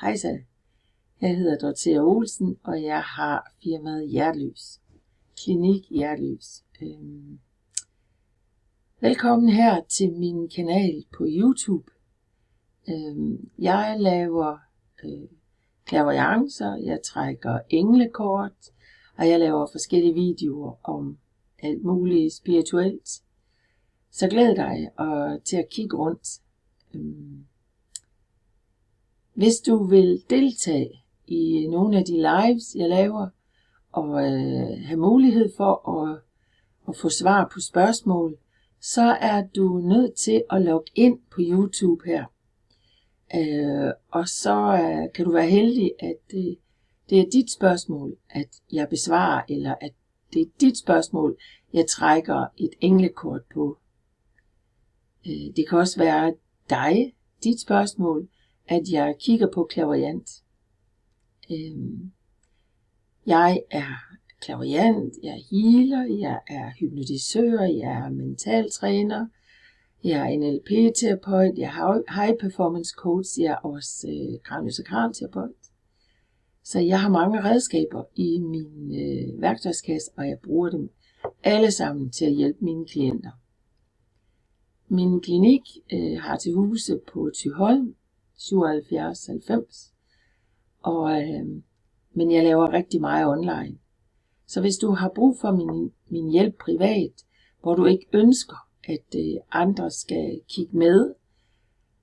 Hej så, jeg hedder Dorthea Olsen, og jeg har firmaet Hjerteløs. Klinik Hjerteløs. Velkommen her til min kanal på YouTube. Jeg laver clairvoyancer, jeg trækker englekort, og jeg laver forskellige videoer om alt muligt spirituelt. Så glæd dig til at kigge rundt. Hvis du vil deltage i nogle af de lives, jeg laver, og have mulighed for at få svar på spørgsmål, så er du nødt til at logge ind på YouTube her. Og så kan du være heldig, at det er dit spørgsmål, at jeg besvarer, eller at det er dit spørgsmål, jeg trækker et englekort på. Det kan også være dit spørgsmål, at jeg kigger på clairvoyant. Jeg er clairvoyant, jeg er healer, jeg er hypnotisør, jeg er mentaltræner, jeg er NLP-terapeut, jeg er high performance coach, jeg er også kraniosakralterapeut. Så jeg har mange redskaber i min værktøjskasse, og jeg bruger dem alle sammen til at hjælpe mine klienter. Min klinik har til huse på Thyholm 7790, men jeg laver rigtig meget online. Så hvis du har brug for min hjælp privat, hvor du ikke ønsker, at andre skal kigge med,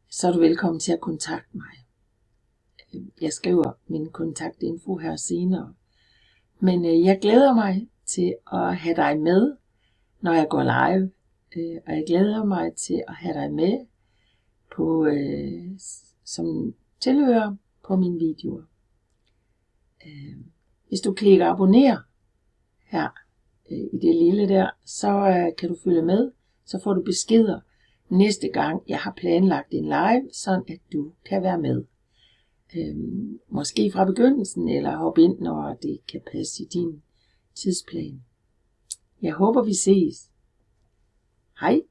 så er du velkommen til at kontakte mig. Jeg skriver min kontaktinfo her senere. Men jeg glæder mig til at have dig med, når jeg går live. Og jeg glæder mig til at have dig med på, som tilhører på mine videoer. Hvis du klikker abonner her i det lille der, så kan du følge med. Så får du beskeder næste gang, jeg har planlagt en live, sådan at du kan være med. Måske fra begyndelsen, eller hoppe ind, når det kan passe i din tidsplan. Jeg håber, vi ses. Hej!